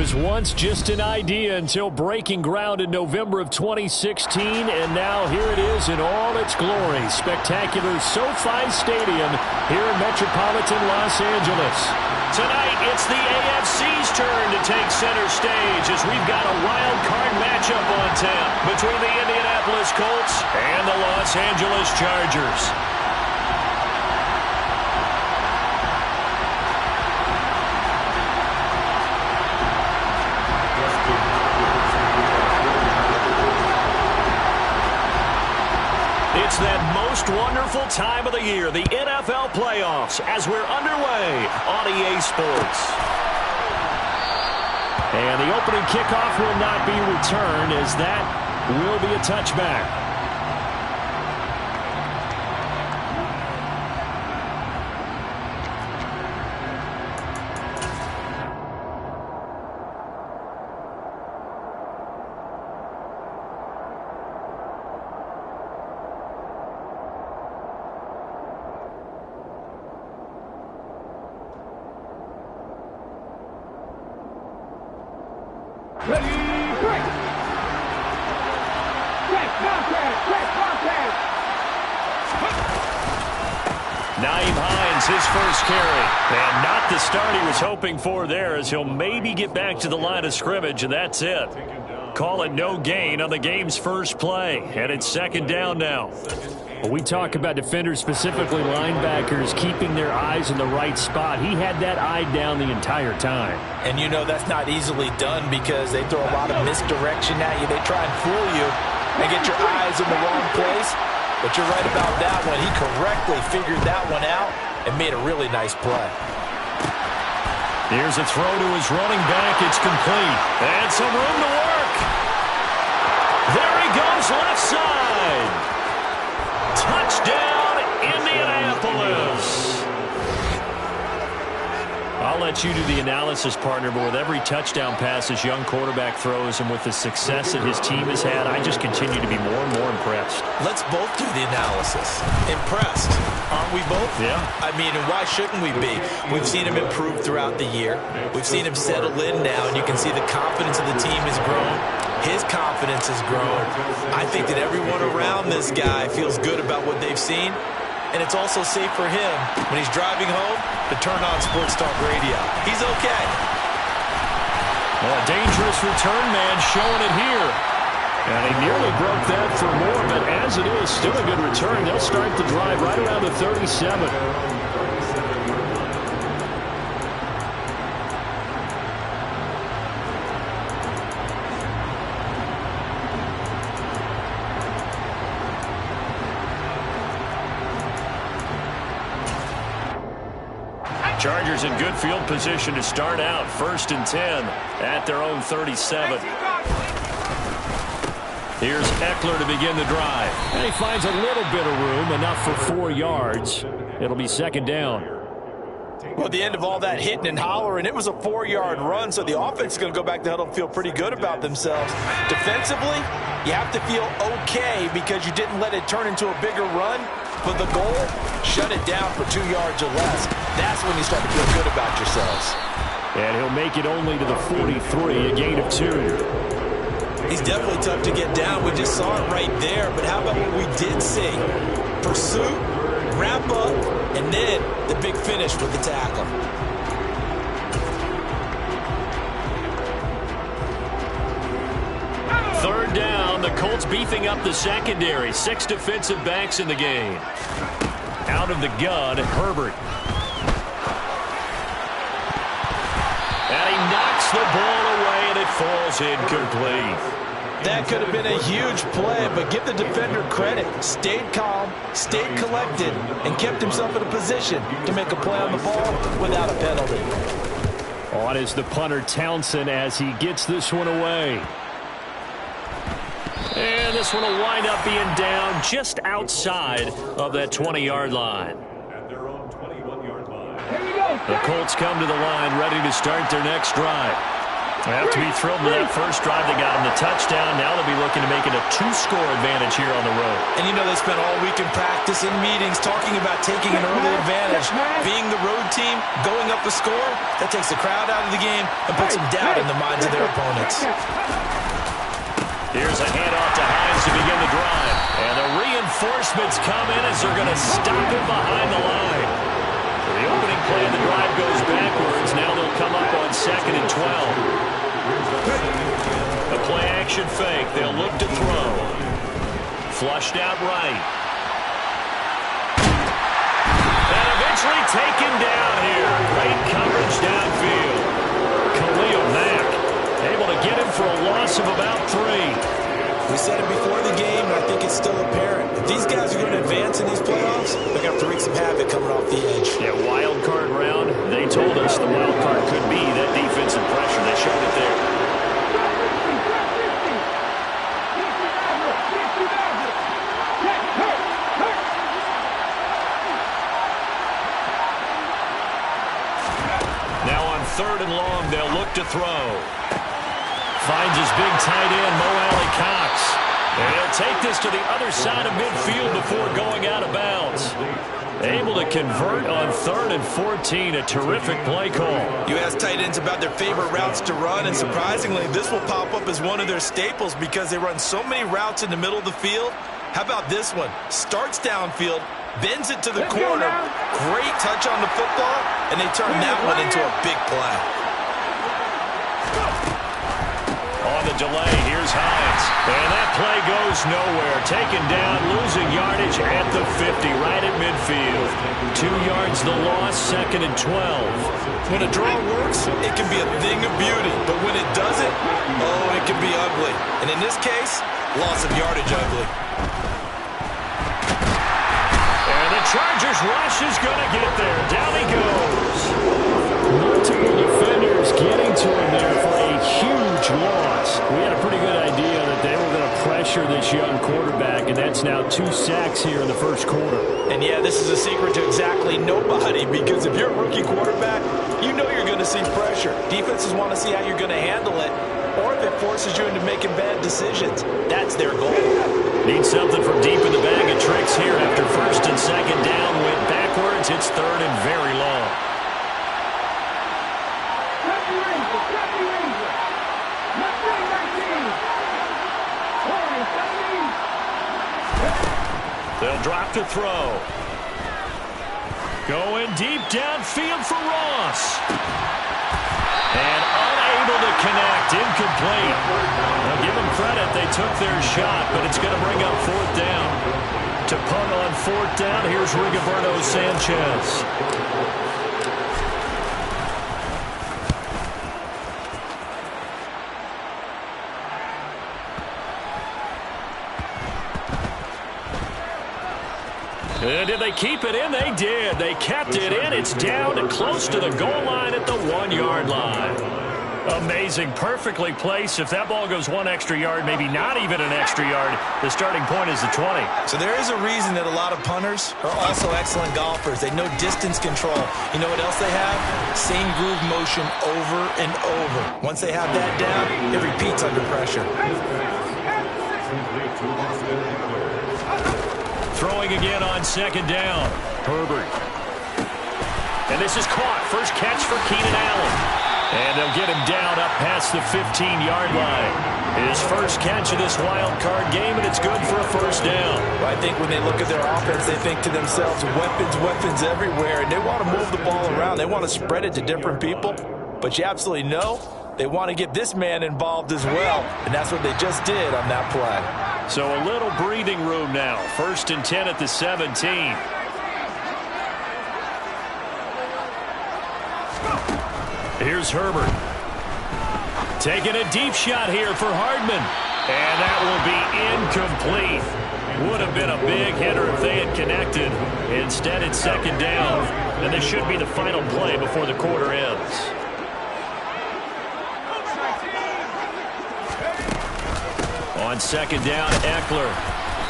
was once just an idea until breaking ground in November of 2016, and now here it is in all its glory. Spectacular SoFi Stadium here in metropolitan Los Angeles. Tonight, it's the AFC's turn to take center stage as we've got a wild card matchup on tap between the Indianapolis Colts and the Los Angeles Chargers. It's that most wonderful time of the year, the NFL playoffs, as we're underway on EA Sports. And the opening kickoff will not be returned, as that will be a touchback. His first carry, and not the start he was hoping for there, as he'll maybe get back to the line of scrimmage, and that's it. Call it no gain on the game's first play, and it's second down now. Well, we talk about defenders, specifically linebackers, keeping their eyes in the right spot. He had that eye down the entire time. And you know that's not easily done because they throw a lot of misdirection at you. They try and fool you and get your eyes in the wrong place. But you're right about that one. He correctly figured that one out and made a really nice play. Here's a throw to his running back. It's complete. And some room to work. There he goes, left side. Touchdown, Indianapolis. I'll let you do the analysis, partner, but with every touchdown pass this young quarterback throws and with the success that his team has had, I just continue to be more and more impressed. Let's both do the analysis. Impressed, aren't we both? Yeah. I mean, and why shouldn't we be? We've seen him improve throughout the year. We've seen him settle in now, and you can see the confidence of the team has grown. His confidence has grown. I think that everyone around this guy feels good about what they've seen. And it's also safe for him when he's driving home to turn on Sports Talk Radio. He's okay. Well, a dangerous return man showing it here. And he nearly broke that for more, but as it is, still a good return. They'll start the drive right around the 37. Chargers in good field position to start out. 1st and 10 at their own 37. Here's Eckler to begin the drive. And he finds a little bit of room, enough for 4 yards. It'll be second down. Well, at the end of all that hitting and hollering, it was a 4-yard run, so the offense is going to go back to huddle and feel pretty good about themselves. Defensively, you have to feel okay because you didn't let it turn into a bigger run. But the goal, shut it down for 2 yards or less. That's when you start to feel good about yourselves. And he'll make it only to the 43, a gain of 2. He's definitely tough to get down. We just saw it right there. But how about what we did see? Pursuit, wrap up, and then the big finish with the tackle. Third down, the Colts beefing up the secondary. 6 defensive backs in the game. Out of the gun, Herbert. And he knocks the ball away, and it falls incomplete. That could have been a huge play, but give the defender credit. Stayed calm, stayed collected, and kept himself in a position to make a play on the ball without a penalty. On is the punter, Townsend, as he gets this one away. And this one will wind up being down just outside of that 20-yard line. The Colts come to the line ready to start their next drive. They have to be thrilled with that first drive. They got them the touchdown. Now they'll be looking to make it a 2-score advantage here on the road. And you know they spent all week in practice and meetings talking about taking an early advantage. Being the road team, going up a score, that takes the crowd out of the game and puts some doubt in the minds of their opponents. Here's a handoff to Hines to begin the drive. And the reinforcements come in as they're going to stop him behind the line. The opening play of the drive goes backwards. Now they'll come up on 2nd and 12. A play-action fake. They'll look to throw. Flushed out right. And eventually taken down here. Great coverage downfield. Khalil Mack able to get him for a loss of about 3. We said it before the game, and I think it's still apparent. If these guys are going to advance in these playoffs, they're going to have to wreak some havoc coming off the edge. Yeah, wild card round. They told us the wild card could be that defensive pressure. They showed it there. Now on 3rd and long, they'll look to throw. Finds his big tight end, Mo Alley-Cox. And he'll take this to the other side of midfield before going out of bounds. Able to convert on 3rd and 14. A terrific play call. You ask tight ends about their favorite routes to run, and surprisingly, this will pop up as one of their staples because they run so many routes in the middle of the field. How about this one? Starts downfield, bends it to the corner. Great touch on the football, and they turn that one into a big play. On the delay, here's Hines. And that play goes nowhere. Taken down, losing yardage at the 50, right at midfield. 2 yards the loss, 2nd and 12. When a draw works, it can be a thing of beauty. But when it doesn't, oh, it can be ugly. And in this case, loss of yardage ugly. And the Chargers rush is going to get there. Down he goes. Multiple defenders getting to him there for a huge loss. We had a pretty good idea that they were going to pressure this young quarterback, and that's now 2 sacks here in the first quarter. And yeah, this is a secret to exactly nobody, because if you're a rookie quarterback, you know you're going to see pressure. Defenses want to see how you're going to handle it, or if it forces you into making bad decisions. That's their goal. Need something from deep in the bag of tricks here after 1st and 2nd down. Went backwards. It's 3rd and very long. They'll drop to throw. Going deep downfield for Ross. And unable to connect. Incomplete. Now give them credit. They took their shot, but it's going to bring up 4th down. To punt on 4th down, here's Rigoberto Sanchez. And did they keep it in? They did. They kept it in. It's down and close to the goal line at the 1-yard line. Amazing. Perfectly placed. If that ball goes 1 extra yard, maybe not even an extra yard, the starting point is the 20. So there is a reason that a lot of punters are also excellent golfers. They know distance control. You know what else they have? Same groove motion over and over. Once they have that down, it repeats under pressure. Throwing again on 2nd down. Herbert. And this is caught. First catch for Keenan Allen. And they'll get him down up past the 15-yard line. His first catch of this wild card game, and it's good for a 1st down. Well, I think when they look at their offense, they think to themselves, weapons, weapons everywhere, and they want to move the ball around. They want to spread it to different people. But you absolutely know they want to get this man involved as well, and that's what they just did on that play. So a little breathing room now. 1st and 10 at the 17. Here's Herbert. Taking a deep shot here for Hardman. And that will be incomplete. Would have been a big hitter if they had connected. Instead, it's 2nd down. And this should be the final play before the quarter ends. On 2nd down, Eckler.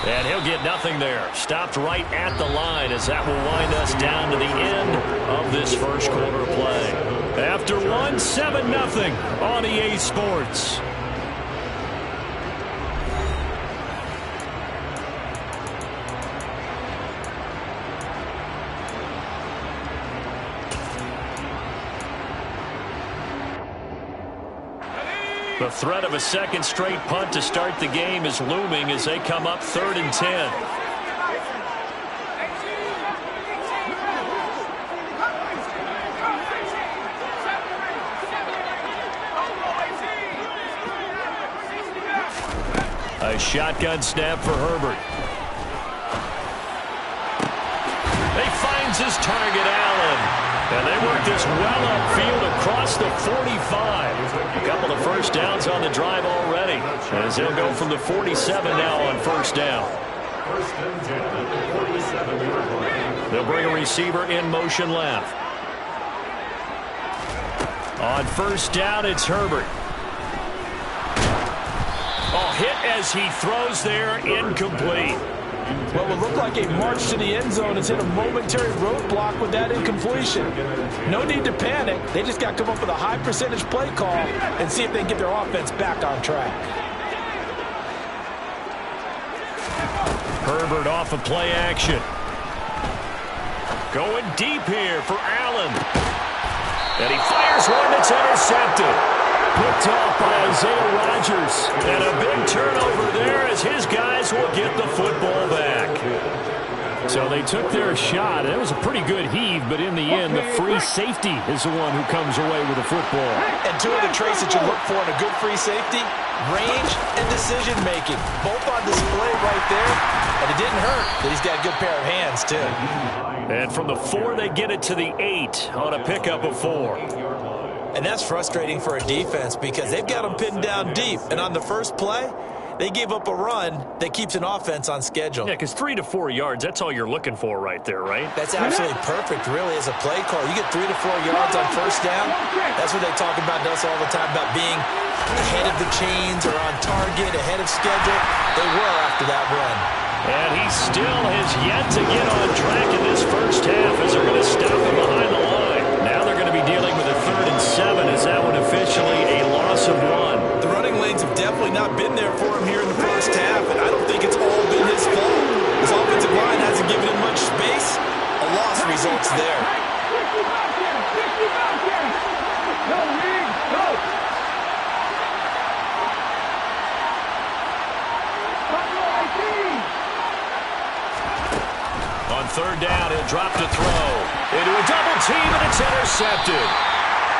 And he'll get nothing there. Stopped right at the line as that will wind us down to the end of this first quarter of play. After one, 7-0 on EA Sports. The threat of a second straight punt to start the game is looming as they come up 3rd and 10. A shotgun snap for Herbert. He finds his target, Allen. And they work this well upfield across the 45. A couple of first downs on the drive already, as they'll go from the 47 now on first down. They'll bring a receiver in motion left. On first down, it's Herbert. Hit as he throws there, incomplete. Well, it looked like a march to the end zone has hit a momentary roadblock with that incompletion. No need to panic. They just got to come up with a high percentage play call and see if they can get their offense back on track. Herbert off of play action. Going deep here for Allen. And he fires one that's intercepted. Picked off by Isaiah Rodgers. And a big turnover there as his guys will get the football back. So they took their shot. It was a pretty good heave, but in the end, the free safety is the one who comes away with the football. And two of the traits that you look for in a good free safety, range and decision-making. Both on display right there. And it didn't hurt that he's got a good pair of hands, too. And from the 4, they get it to the 8 on a pickup of 4. And that's frustrating for a defense because they've got them pinned down deep. And on the first play, they gave up a run that keeps an offense on schedule. Yeah, because 3 to 4 yards, that's all you're looking for right there, right? That's absolutely perfect, really, as a play call. You get 3 to 4 yards on first down. That's what they talk about to us all the time, about being ahead of the chains or on target, ahead of schedule. They were after that run. And he still has yet to get on track in this first half as they're going to stop him behind the line. Now they're going to be dealing with a 3rd and 7 as that one officially a loss of 1. The running lanes have definitely not been there for him here in the first half, and I don't think it's all been his fault. His offensive line hasn't given him much space. A loss results there. On 3rd down, he'll drop to throw. Into a double team, and it's intercepted.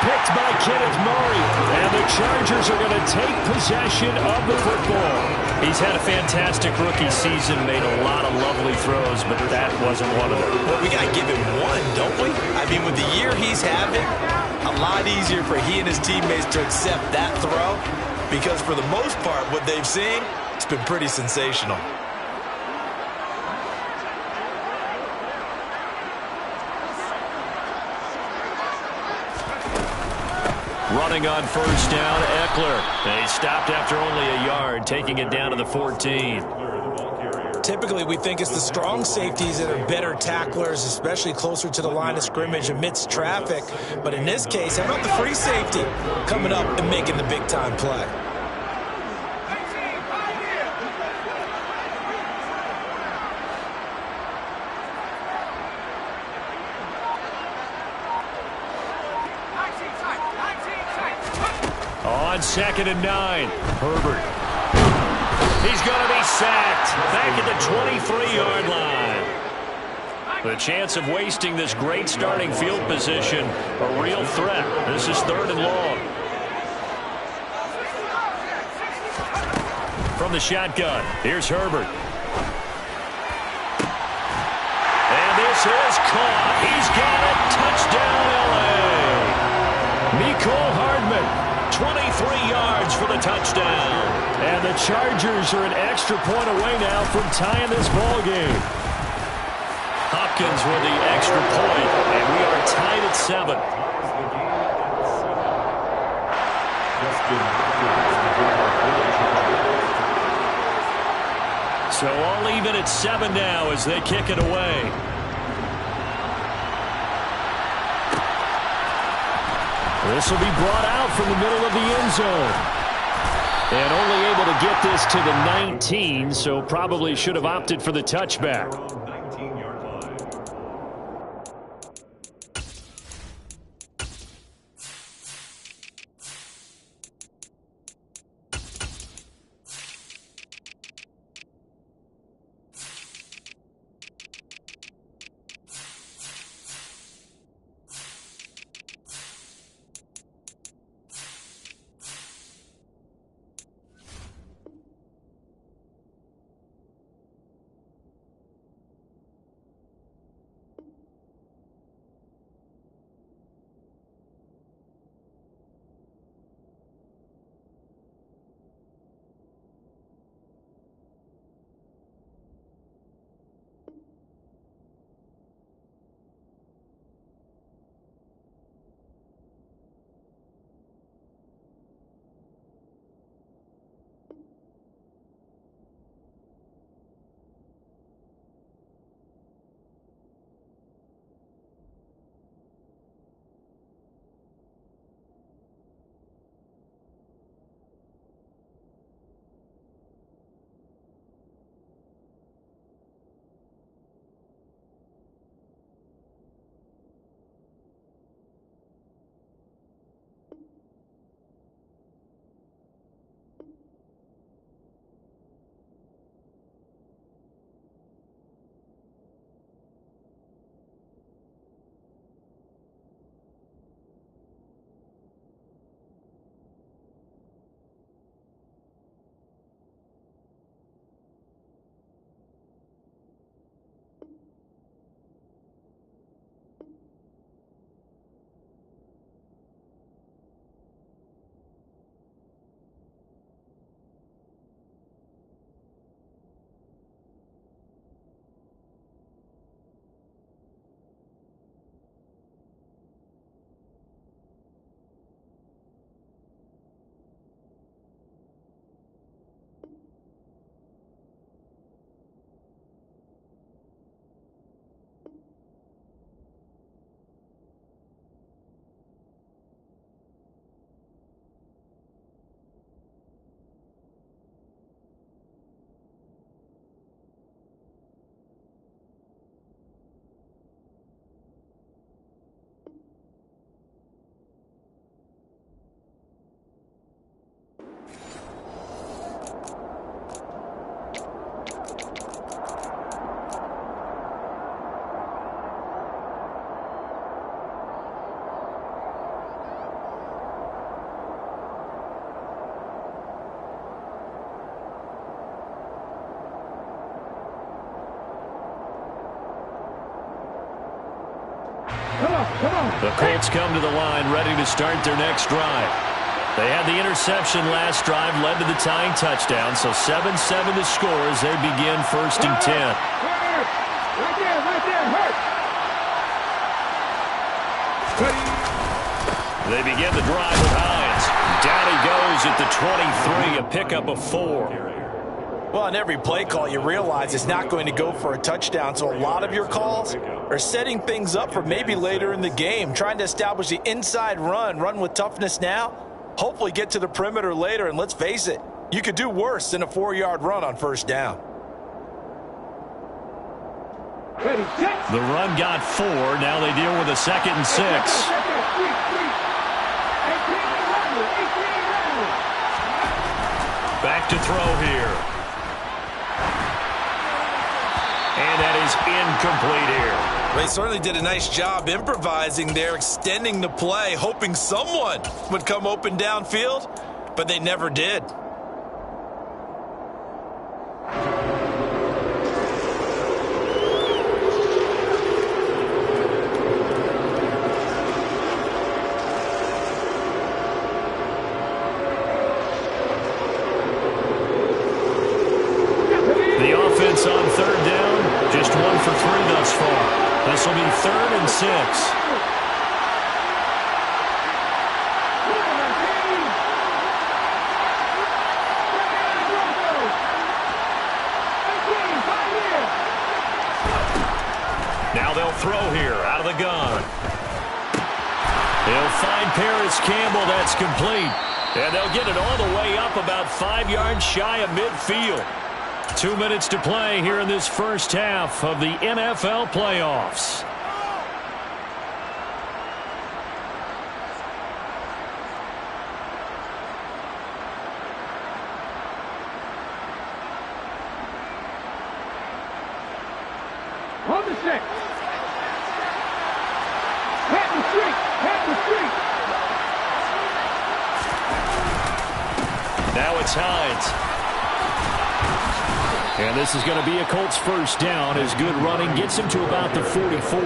Picked by Kenneth Murray. And the Chargers are going to take possession of the football. He's had a fantastic rookie season, made a lot of lovely throws, but that wasn't one of them. Well, we got to give him one, don't we? I mean, with the year he's having, a lot easier for he and his teammates to accept that throw because for the most part, what they've seen, it's been pretty sensational. Running on first down, Eckler. And he stopped after only a yard, taking it down to the 14. Typically, we think it's the strong safeties that are better tacklers, especially closer to the line of scrimmage amidst traffic. But in this case, how about the free safety coming up and making the big-time play? On 2nd and 9, Herbert. He's going to be sacked back at the 23-yard line. The chance of wasting this great starting field position, a real threat. This is 3rd and long. From the shotgun, here's Herbert. And this is caught. He's got it. Touchdown, L.A. Mecole Hardman. 23 yards for the touchdown. And the Chargers are an extra point away now from tying this ball game. Hopkins with the extra point, and we are tied at 7. So all even at 7 now as they kick it away. This will be brought out from the middle of the end zone. And only able to get this to the 19, so probably should have opted for the touchback. The Colts come to the line, ready to start their next drive. They had the interception last drive, led to the tying touchdown, so 7-7 the score as they begin 1st and 10. Right there, hurt. They begin the drive with Hines. Down he goes at the 23, a pickup of 4. Well, on every play call, you realize it's not going to go for a touchdown, so a lot of your calls are setting things up for maybe later in the game, trying to establish the inside run with toughness now, hopefully get to the perimeter later, and let's face it, you could do worse than a 4-yard run on 1st down. The run got 4. Now they deal with a 2nd and 6. Back to throw here. And that is incomplete here. They certainly did a nice job improvising there, extending the play, hoping someone would come open downfield, but they never did. On 3rd down, just 1 for 3 thus far. This will be 3rd and 6. Now they'll throw here out of the gun. He'll find Paris Campbell. That's complete. And they'll get it all the way up about 5 yards shy of midfield. 2 minutes to play here in this first half of the NFL playoffs. On the 6. Hit the street. Hit the street. Now it's Hines. And this is going to be a Colts first down as good running gets him to about the 44.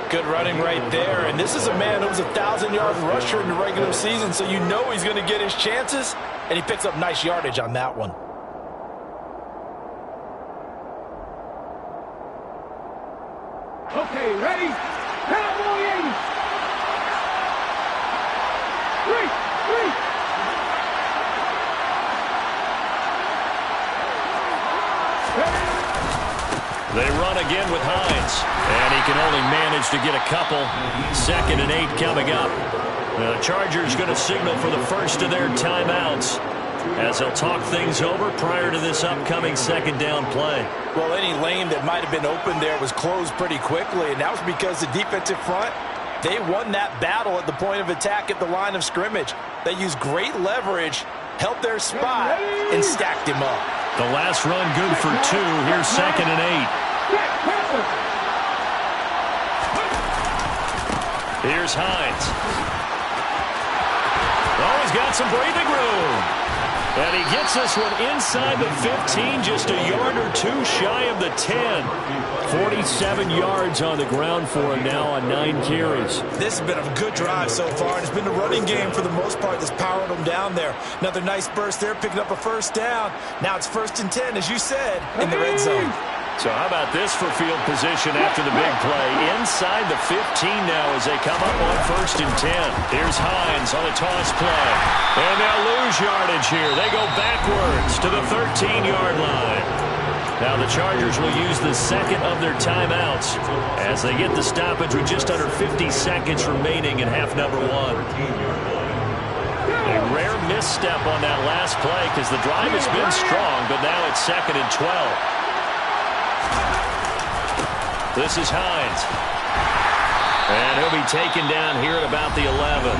Good running right there. And this is a man who was a 1,000-yard rusher in the regular season, so you know he's going to get his chances. And he picks up nice yardage on that one. Okay, ready? Cowboy 80. 3. They run again with Hines, and he can only manage to get a couple. 2nd and 8 coming up. The Chargers going to signal for the first of their timeouts as they'll talk things over prior to this upcoming second down play. Well, any lane that might have been open there was closed pretty quickly, and that was because the defensive front, they won that battle at the point of attack at the line of scrimmage. They used great leverage, held their spot, and stacked him up. The last run good for 2. Here's 2nd and 8. Here's Hines. Oh, he's got some breathing room. And he gets this one inside the 15, just a yard or 2 shy of the 10. 47 yards on the ground for him now on 9 carries. This has been a good drive so far, and it's been the running game for the most part that's powered them down there. Another nice burst there, picking up a first down. Now it's 1st and 10, as you said, in the red zone. So how about this for field position after the big play? Inside the 15 now as they come up on 1st and 10. Here's Hines on a toss play. And they'll lose yardage here. They go backwards to the 13-yard line. Now the Chargers will use the second of their timeouts as they get the stoppage with just under 50 seconds remaining in half number 1. A rare misstep on that last play because the drive has been strong, but now it's 2nd and 12. This is Hines. And he'll be taken down here at about the 11.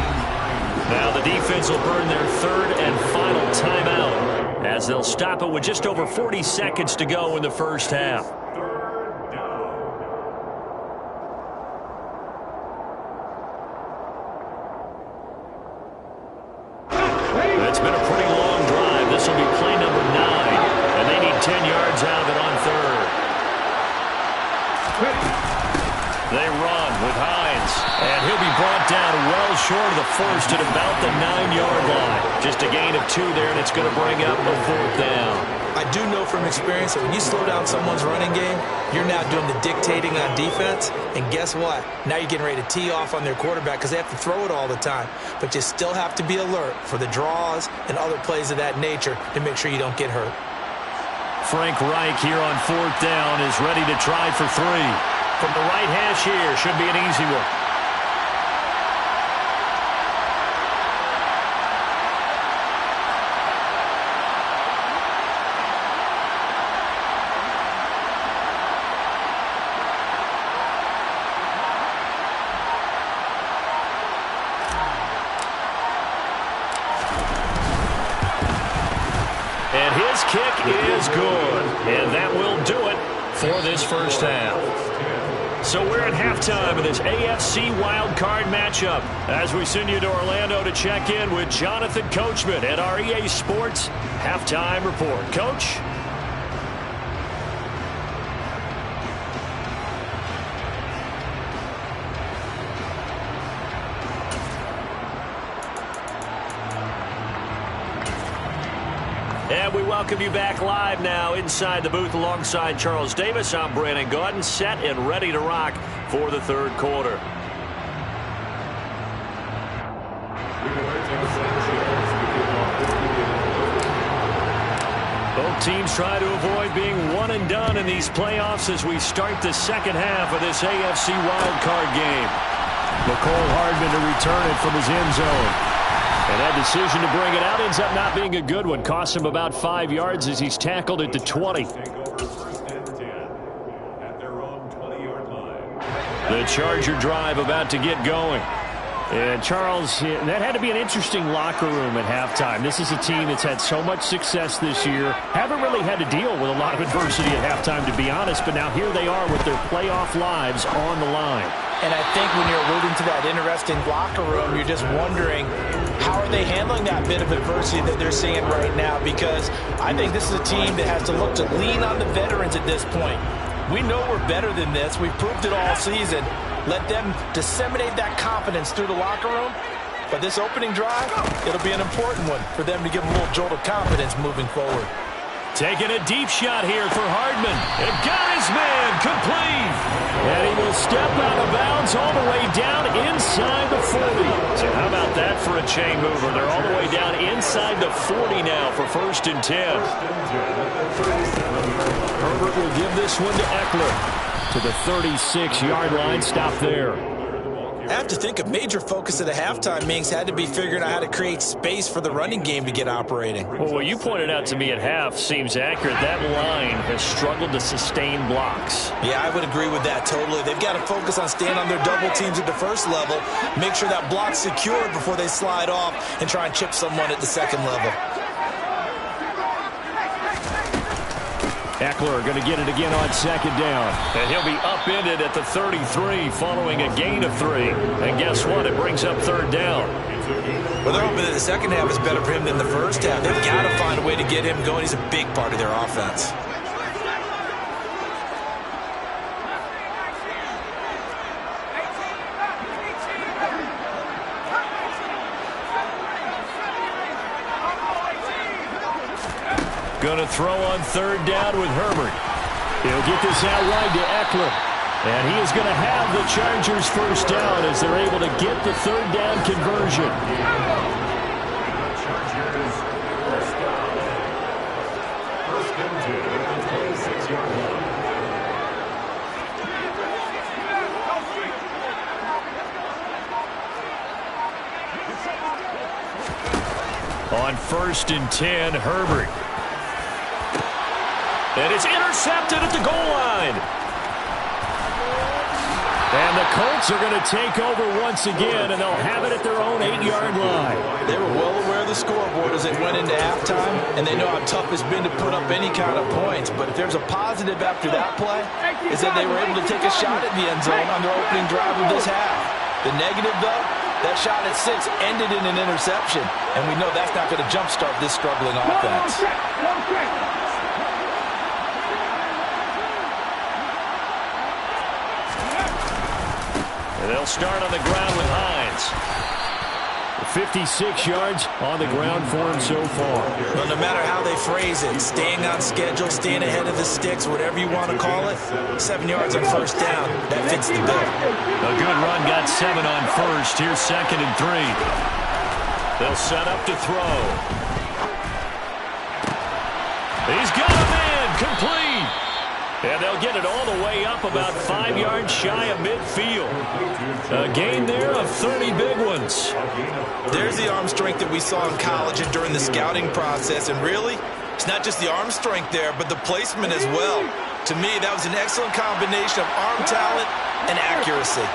Now the defense will burn their 3rd and final timeout as they'll stop it with just over 40 seconds to go in the first half. It's been a pretty long drive. This will be play number 9. And they need 10 yards out of it on 3rd. They run with Hines, and he'll be brought down well short of the first at about the 9-yard line. Just a gain of 2 there, and it's going to bring up a 4th down. I do know from experience that when you slow down someone's running game, you're now doing the dictating on defense, and guess what? Now you're getting ready to tee off on their quarterback because they have to throw it all the time. But you still have to be alert for the draws and other plays of that nature to make sure you don't get hurt. Frank Reich here on 4th down is ready to try for 3. From the right hash here, should be an easy one. And his kick is good. And that will do it for this first half. So we're at halftime of this AFC wildcard matchup as we send you to Orlando to check in with Jonathan Coachman at our EA Sports Halftime Report. Coach? And we welcome you back live now inside the booth alongside Charles Davis. I'm Brandon Gaudin, set and ready to rock for the 3rd quarter. Both teams try to avoid being one and done in these playoffs as we start the second half of this AFC wildcard game. McCole Hardman to return it from his end zone. And that decision to bring it out ends up not being a good one. Costs him about 5 yards as he's tackled at the 20. The Charger drive about to get going. And Charles, that had to be an interesting locker room at halftime. This is a team that's had so much success this year. Haven't really had to deal with a lot of adversity at halftime, to be honest. But now here they are with their playoff lives on the line. And I think when you're alluding to that interesting locker room, you're just wondering, how are they handling that bit of adversity that they're seeing right now? Because I think this is a team that has to look to lean on the veterans at this point. We know we're better than this. We've proved it all season. Let them disseminate that confidence through the locker room. But this opening drive, it'll be an important one for them to give them a little jolt of confidence moving forward. Taking a deep shot here for Hardman. It got his man complete. And he will step out of bounds all the way down inside the 40. So how about that for a chain mover? They're all the way down inside the 40 now for 1st and 10. Herbert will give this one to Eckler. To the 36-yard line, stop there. I have to think a major focus of the halftime meetings had to be figuring out how to create space for the running game to get operating. Well, what you pointed out to me at half seems accurate. That line has struggled to sustain blocks. Yeah, I would agree with that totally. They've got to focus on staying on their double teams at the first level, make sure that block's secured before they slide off and try and chip someone at the second level. Eckler going to get it again on 2nd down. And he'll be upended at the 33 following a gain of 3. And guess what? It brings up 3rd down. Well, they're hoping that the second half is better for him than the first half. They've got to find a way to get him going. He's a big part of their offense. Going to throw on 3rd down with Herbert. He'll get this out wide to Eckler. And he is going to have the Chargers 1st down as they're able to get the 3rd down conversion. On 1st and 10, Herbert. And it's intercepted at the goal line. And the Colts are going to take over once again, and they'll have it at their own 8-yard line. They were well aware of the scoreboard as they went into halftime, and they know how tough it's been to put up any kind of points. But if there's a positive after that play, is that they were able to take a shot at the end zone on their opening drive of this half. The negative, though, that shot at 6 ended in an interception, and we know that's not going to jumpstart this struggling offense. And they'll start on the ground with Hines. 56 yards on the ground for him so far. Well, no matter how they phrase it, staying on schedule, staying ahead of the sticks, whatever you want to call it, 7 yards on 1st down, that fits the bill. A good run got 7 on 1st. Here's 2nd and 3. They'll set up to throw. He's got a man complete. And they'll get it all the way up about 5 yards shy of midfield. A gain there of 30 big ones. There's the arm strength that we saw in college and during the scouting process. And really, it's not just the arm strength there, but the placement as well. To me, that was an excellent combination of arm talent and accuracy.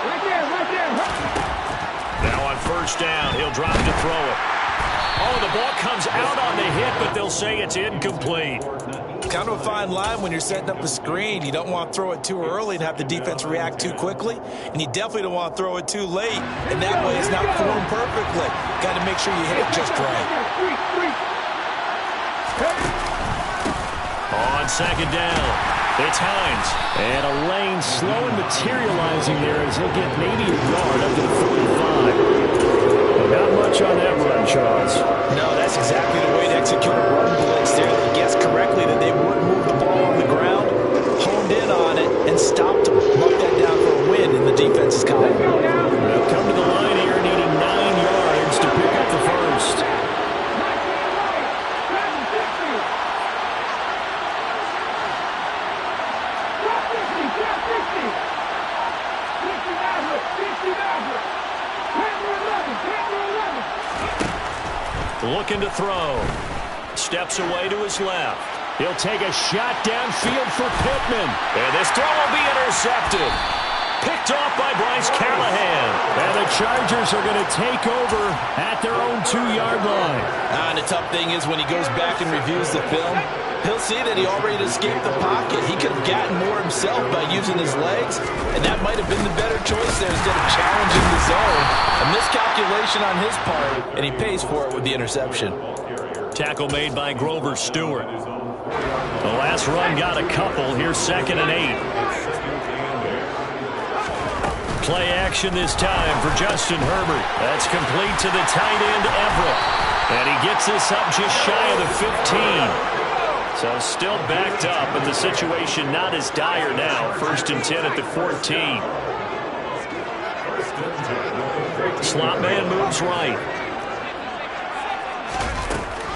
Now on 1st down, he'll drop to throw it. Oh, the ball comes out on the hit, but they'll say it's incomplete. Kind of a fine line when you're setting up the screen. You don't want to throw it too early and have the defense react too quickly. And you definitely don't want to throw it too late. And that way it's not formed perfectly. Got to make sure you hit it just right. On 2nd down, it's Hines. And a lane slow and materializing there as he'll get maybe a yard up to the 45. Not much on that run, Charles. No, that's exactly the way to execute a run blitz there. They guessed correctly that they would move the ball on the ground, honed in on it, and stopped to mark that down for a win in the defense's column. They'll come to the line here needing 9 yards to pick up the 1st. Looking to throw. Steps away to his left. He'll take a shot downfield for Pittman. And this throw will be intercepted. Picked off by Bryce Callahan. And the Chargers are going to take over at their own 2-yard line. And the tough thing is when he goes back and reviews the film, he'll see that he already escaped the pocket. He could have gotten more himself by using his legs, and that might have been the better choice there instead of challenging the zone. A miscalculation on his part, and he pays for it with the interception. Tackle made by Grover Stewart. The last run got a couple. Here's 2nd and 8. Play action this time for Justin Herbert. That's complete to the tight end, Everett. And he gets this up just shy of the 15. So still backed up, but the situation not as dire now. 1st and 10 at the 14. Slot man moves right.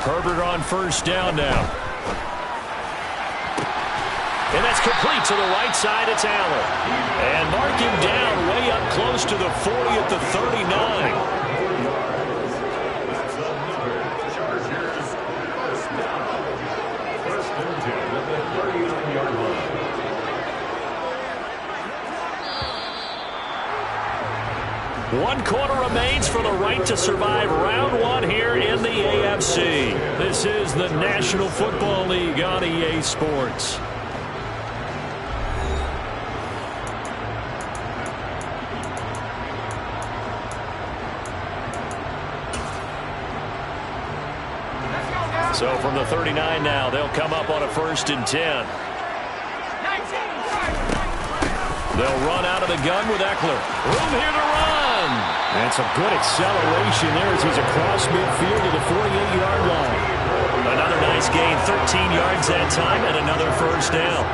Herbert on 1st down now. And that's complete to the right side. It's Allen. And mark him down way up close to the 40 at the 39. One quarter remains for the right to survive round 1 here in the AFC. This is the National Football League on EA Sports. So from the 39 now, they'll come up on a 1st and 10. They'll run out of the gun with Eckler. Room here to run. And some good acceleration there as he's across midfield to the 48-yard line. Another nice gain, 13 yards that time, and another 1st down.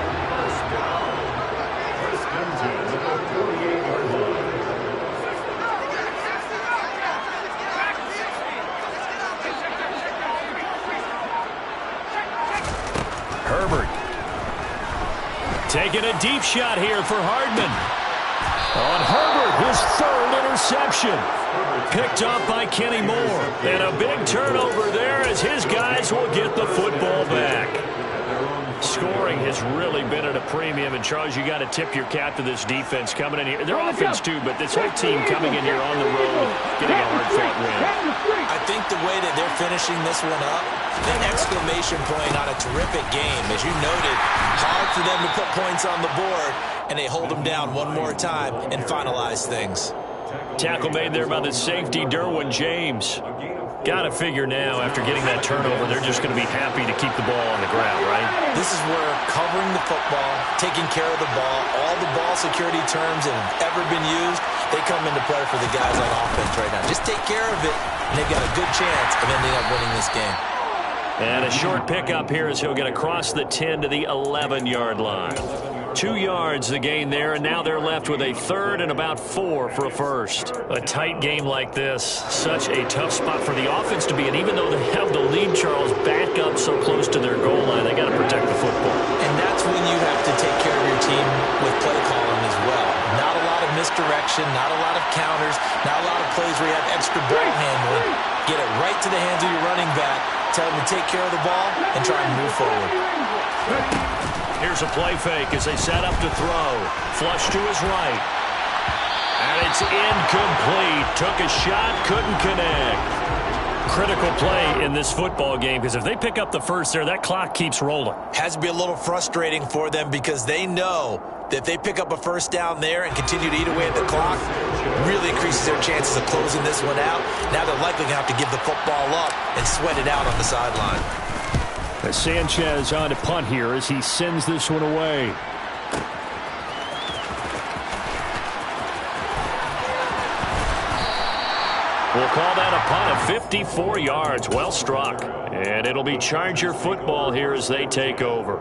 Herbert taking a deep shot here for Hardman. On Herbert, his 3rd interception. Picked off by Kenny Moore. And a big turnover there as his guys will get the football back. Scoring has really been at a premium. And, Charles, you got to tip your cap to this defense coming in here. Their offense, too, but this whole team coming in here on the road, getting a hard-fought win. I think the way that they're finishing this one up, the exclamation point on a terrific game. As you noted, hard for them to put points on the board, and they hold them down one more time and finalize things. Tackle made there by the safety, Derwin James. Got to figure now, after getting that turnover, they're just going to be happy to keep the ball on the ground, right? This is where covering the football, taking care of the ball, all the ball security terms that have ever been used, they come into play for the guys on offense right now. Just take care of it, and they've got a good chance of ending up winning this game. And a short pickup here as he'll get across the 10 to the 11-yard line. 2 yards the gain there, and now they're left with a 3rd and about 4 for a 1st. A tight game like this, such a tough spot for the offense to be in. Even though they have the lead, Charles, back up so close to their goal line, they got to protect the football. And that's when you have to take care of your team with play calling as well. Not a lot of misdirection, not a lot of counters, not a lot of plays where you have extra ball handling. Get it right to the hands of your running back, tell them to take care of the ball, and try and move forward. Here's a play fake as they set up to throw. Flush to his right. And it's incomplete. Took a shot, couldn't connect. Critical play in this football game because if they pick up the 1st there, that clock keeps rolling. Has to be a little frustrating for them because they know that if they pick up a 1st down there and continue to eat away at the clock, really increases their chances of closing this one out. Now they're likely going to have to give the football up and sweat it out on the sideline. Sanchez on to punt here as he sends this one away. We'll call that a punt of 54 yards. Well struck. And it'll be Charger football here as they take over.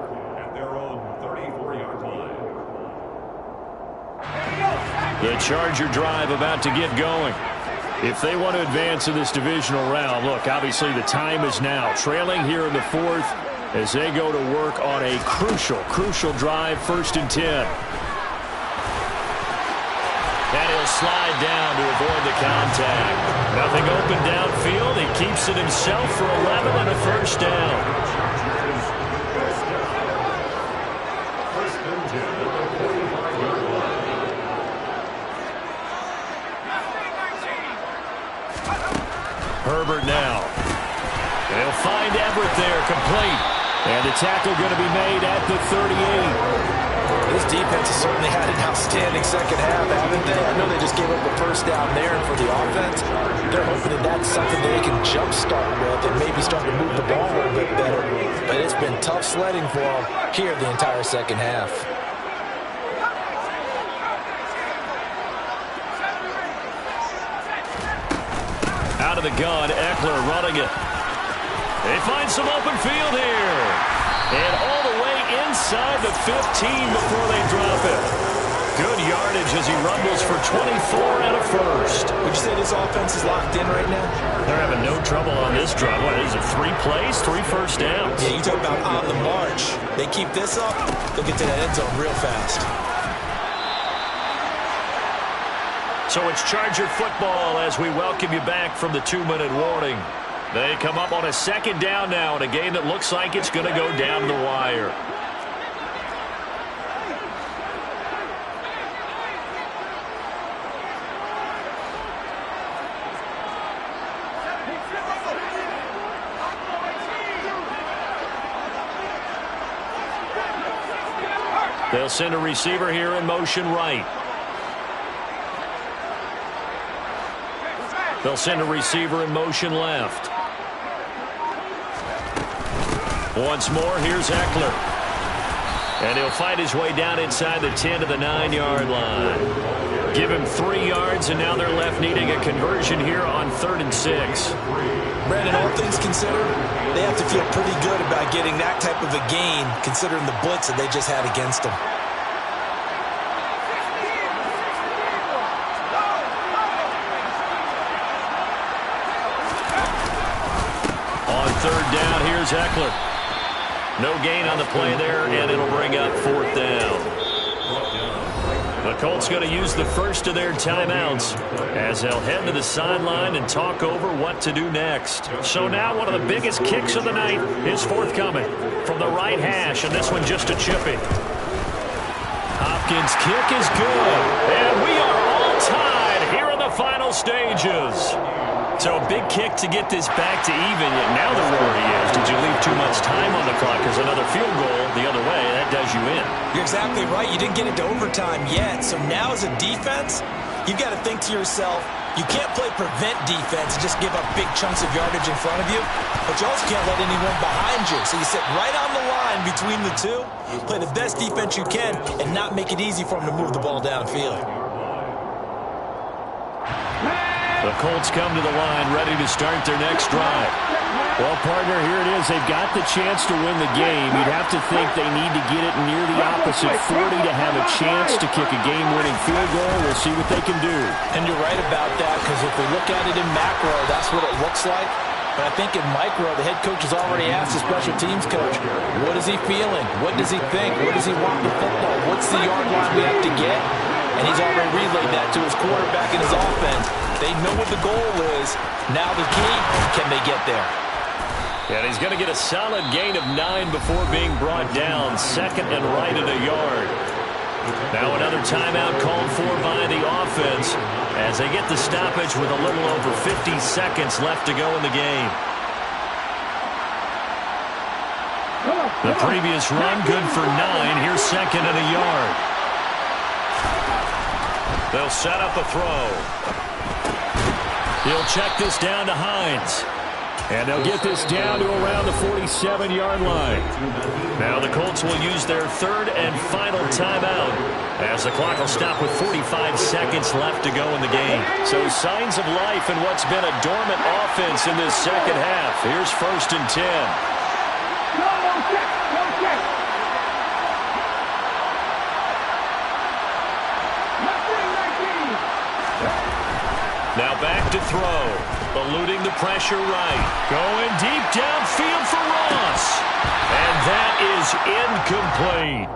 The Charger drive about to get going. If they want to advance in this divisional round, look, obviously the time is now. Trailing here in the 4th as they go to work on a crucial drive, 1st and 10. And he'll slide down to avoid the contact. Nothing open downfield. He keeps it himself for 11 and a first down. Herbert now. They'll find Everett there, complete. And the tackle going to be made at the 38. This defense has certainly had an outstanding second half, haven't they? I know they just gave up the first down there, and for the offense, they're hoping that that's something that they can jumpstart with and maybe start to move the ball a little bit better. But it's been tough sledding for them here the entire second half. Out of the gun, Eckler running it. They find some open field here. And all the way inside the 15 before they drop it. Good yardage as he rumbles for 24 and a first. Would you say this offense is locked in right now? They're having no trouble on this drive. What is it, 3 plays, 3 first downs? Yeah, you talk about on the march. They keep this up, they'll get to that end zone real fast. So it's Charger football as we welcome you back from the 2-minute warning. They come up on a second down now in a game that looks like it's going to go down the wire. They'll send a receiver here in motion right. They'll send a receiver in motion left. Once more, here's Eckler. And he'll fight his way down inside the 10 to the 9-yard line. Give him 3 yards, and now they're left needing a conversion here on 3rd and 6. Brandon, all things considered, they have to feel pretty good about getting that type of a gain, considering the blitz that they just had against them. On 3rd down, here's Eckler. No gain on the play there, and it'll bring up 4th down. The Colts going to use the first of their timeouts as they'll head to the sideline and talk over what to do next. So now one of the biggest kicks of the night is forthcoming from the right hash, and this one just a chipping. Hopkins' kick is good, and we are all tied here in the final stages. So a big kick to get this back to even, yet now the worry is, did you leave too much time on the clock? Because another field goal the other way, that does you in. You're exactly right. You didn't get into overtime yet. So now as a defense, you've got to think to yourself, you can't play prevent defense and just give up big chunks of yardage in front of you, but you also can't let anyone behind you. So you sit right on the line between the two, play the best defense you can, and not make it easy for them to move the ball downfield. The Colts come to the line ready to start their next drive. Well, partner, here it is. They've got the chance to win the game. You'd have to think they need to get it near the opposite 40 to have a chance to kick a game-winning field goal. We'll see what they can do. And you're right about that, because if we look at it in macro, that's what it looks like. But I think in micro, the head coach has already asked the special teams coach, what is he feeling? What does he think? What does he want in the football? What's the yard line we have to get? And he's already relayed that to his quarterback and his offense. They know what the goal is. Now the key, can they get there? And he's going to get a solid gain of 9 before being brought down. 2nd and right at a yard. Now another timeout called for by the offense as they get the stoppage with a little over 50 seconds left to go in the game. The previous run good for 9. Here's 2nd and a yard. They'll set up a throw. He'll check this down to Hines. And they'll get this down to around the 47-yard line. Now the Colts will use their 3rd and final timeout as the clock will stop with 45 seconds left to go in the game. So signs of life in what's been a dormant offense in this second half. Here's 1st and 10. Now back to throw. Eluding the pressure right. Going deep downfield for Ross. And that is incomplete.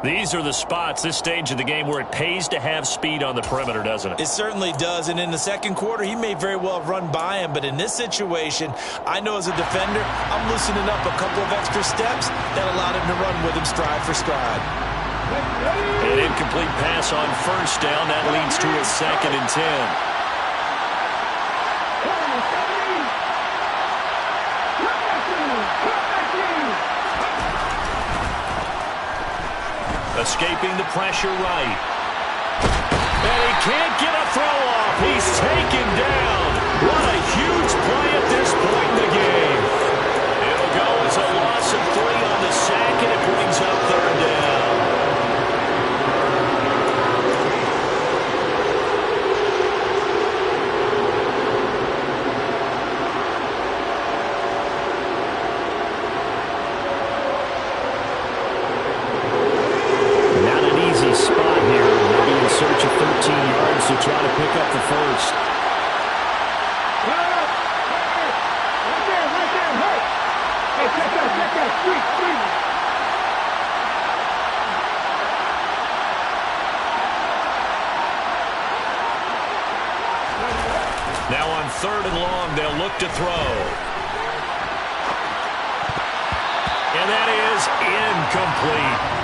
These are the spots, this stage of the game, where it pays to have speed on the perimeter, doesn't it? It certainly does, and in the second quarter, he may very well have run by him, but in this situation, I know as a defender, I'm loosening up a couple of extra steps that allowed him to run with him stride for stride. An incomplete pass on first down. That leads to a 2nd and 10. Escaping the pressure right. And he can't get a throw off. He's taken down. What a huge play at this point in the game. It'll go as a loss of 3 on the sack, and it brings up 3rd down. Spot here. They'll be in search of 13 yards to try to pick up the first. Right there, hey! Hey, check that, street. Now on 3rd and long, they'll look to throw. And that is incomplete.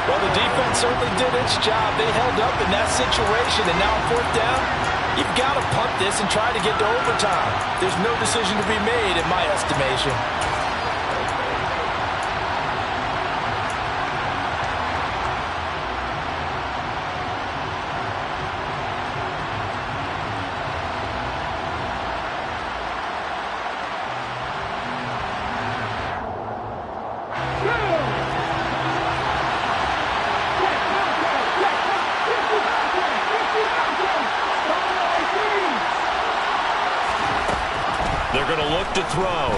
Well, the defense certainly did its job. They held up in that situation, and now on 4th down, you've got to punt this and try to get to overtime. There's no decision to be made in my estimation. They're going to look to throw.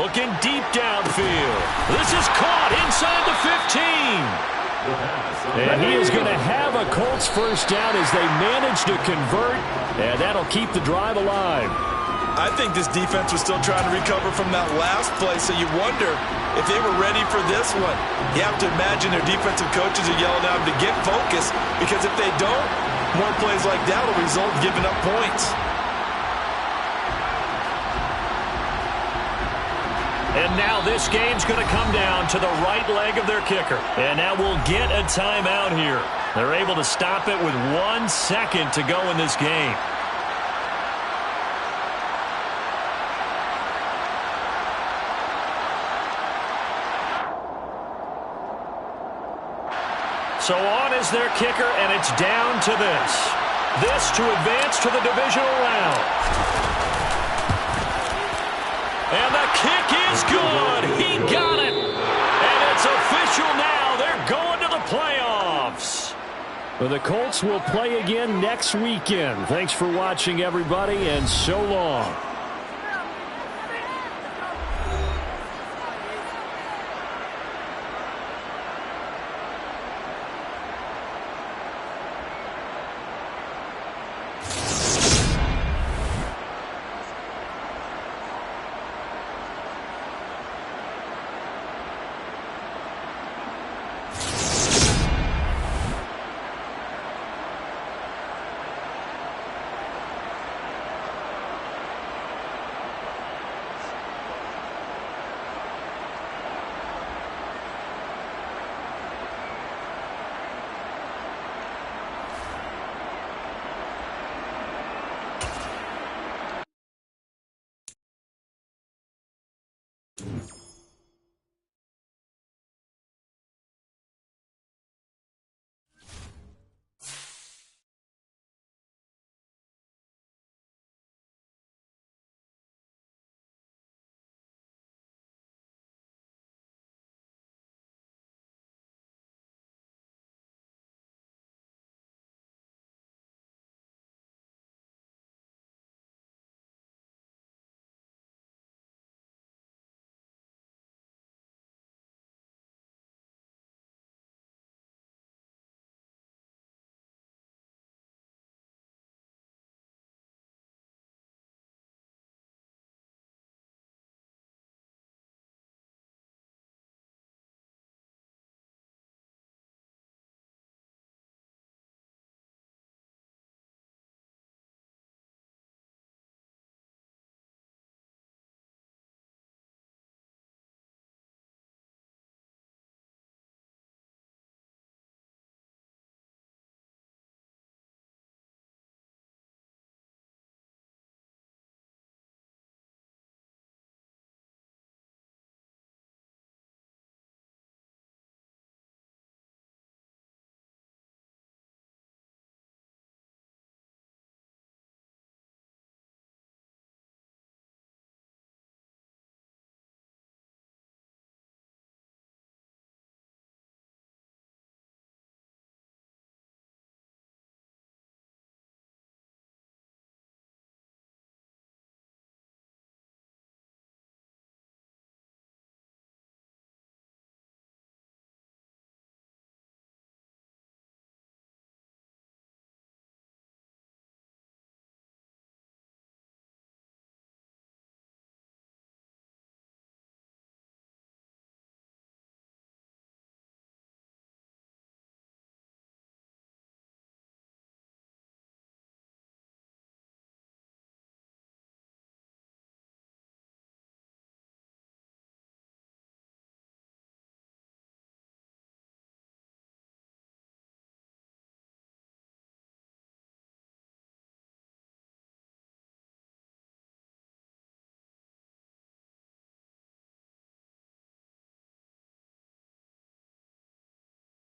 Looking deep downfield. This is caught inside the 15. And he is going to have a Colts first down as they manage to convert. And that'll keep the drive alive. I think this defense was still trying to recover from that last play, so you wonder if they were ready for this one. You have to imagine their defensive coaches are yelling at them to get focused, because if they don't, more plays like that will result in giving up points. And now this game's going to come down to the right leg of their kicker. And now we'll get a timeout here. They're able to stop it with 1 second to go in this game. So on is their kicker, and it's down to this. This to advance to the divisional round. And the kick is good. He got it. And it's official now. They're going to the playoffs. Well, the Colts will play again next weekend. Thanks for watching, everybody, and so long.